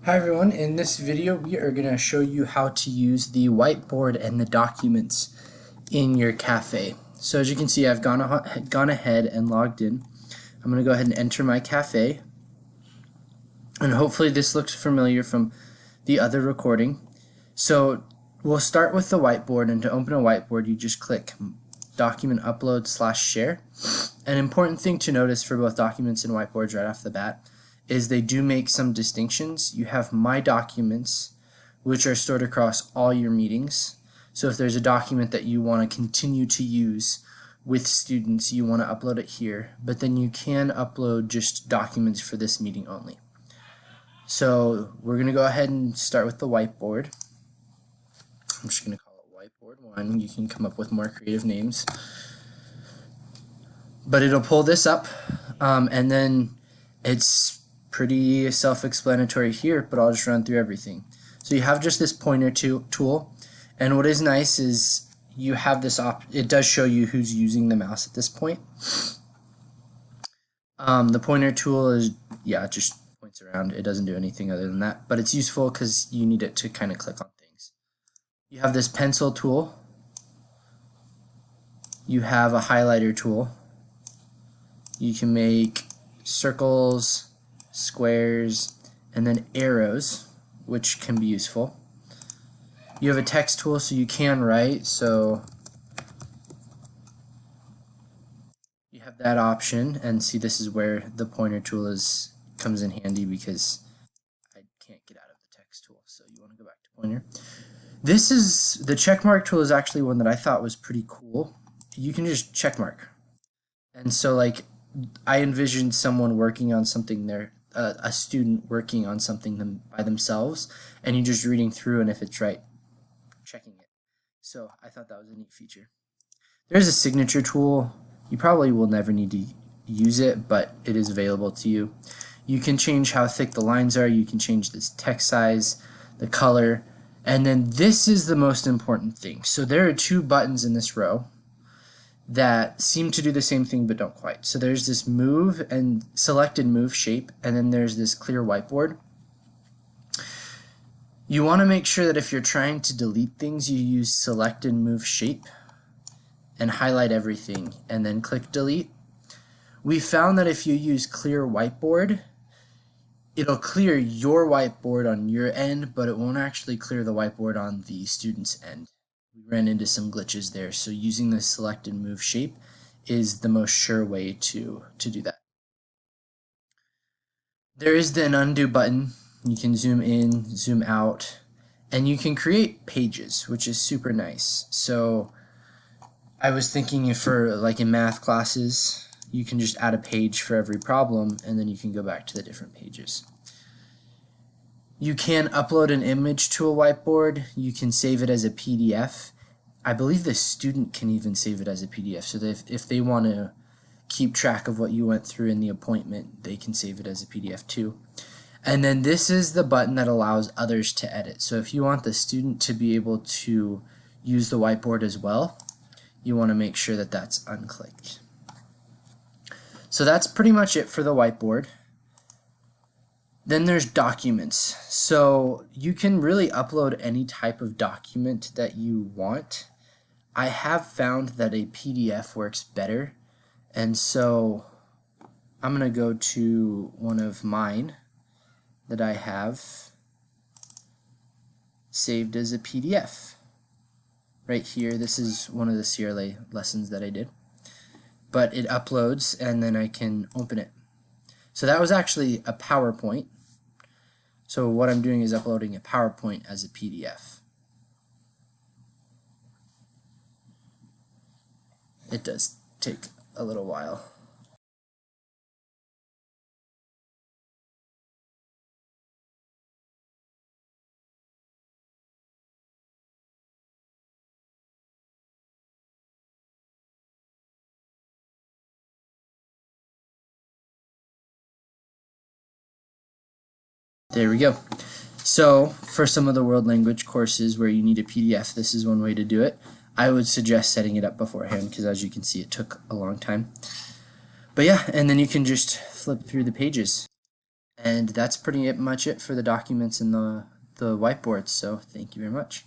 Hi everyone, in this video we are going to show you how to use the whiteboard and the documents in your cafe. So as you can see, I've gone ahead and logged in. I'm going to go ahead and enter my cafe, and hopefully this looks familiar from the other recording. So we'll start with the whiteboard, and to open a whiteboard you just click document upload / share. An important thing to notice for both documents and whiteboards right off the bat is they do make some distinctions. You have My Documents, which are stored across all your meetings. So if there's a document that you want to continue to use with students, you want to upload it here, but then you can upload just documents for this meeting only. So we're going to go ahead and start with the whiteboard. I'm just going to call it Whiteboard 1. You can come up with more creative names. But it'll pull this up, and then it's pretty self-explanatory here, but I'll just run through everything. So you have just this pointer tool, and what is nice is you have this it does show you who's using the mouse at this point. The pointer tool is, it just points around. It doesn't do anything other than that, but it's useful because you need it to kind of click on things. You have this pencil tool. You have a highlighter tool. You can make circles, squares, and then arrows, which can be useful. You have a text tool, so you can write, so you have that option. And see, this is where the pointer tool comes in handy because I can't get out of the text tool, so you want to go back to pointer. The checkmark tool is actually one that I thought was pretty cool. You can just checkmark, and so like I envisioned someone working on something there, a student working on something by themselves, and you're just reading through, and if it's right, checking it. So I thought that was a neat feature. There's a signature tool. You probably will never need to use it, but it is available to you. You can change how thick the lines are. You can change this text size, the color, and then this is the most important thing. So there are two buttons in this row that seem to do the same thing but don't quite. So there's this move and selected move shape, and then there's this clear whiteboard. You want to make sure that if you're trying to delete things, you use selected move shape and highlight everything and then click delete. We found that if you use clear whiteboard, it'll clear your whiteboard on your end, but it won't actually clear the whiteboard on the student's end. We ran into some glitches there, so using the selected move shape is the most sure way to do that. There is then undo button. You can zoom in, zoom out, and you can create pages, which is super nice. So I was thinking if for like in math classes, you can just add a page for every problem, and then you can go back to the different pages. You can upload an image to a whiteboard. You can save it as a PDF. I believe the student can even save it as a PDF, so that if they want to keep track of what you went through in the appointment, they can save it as a PDF too. And then this is the button that allows others to edit. So if you want the student to be able to use the whiteboard as well, you want to make sure that that's unclicked. So that's pretty much it for the whiteboard. Then there's documents. So you can really upload any type of document that you want. I have found that a PDF works better, and so I'm going to go to one of mine that I have saved as a PDF. Right here, this is one of the CRLA lessons that I did. But it uploads, and then I can open it. So that was actually a PowerPoint. So what I'm doing is uploading a PowerPoint as a PDF. It does take a little while. There we go. So for some of the world language courses where you need a PDF, this is one way to do it. I would suggest setting it up beforehand because, as you can see, it took a long time. But yeah, and then you can just flip through the pages. And that's pretty much it for the documents in the whiteboard. So thank you very much.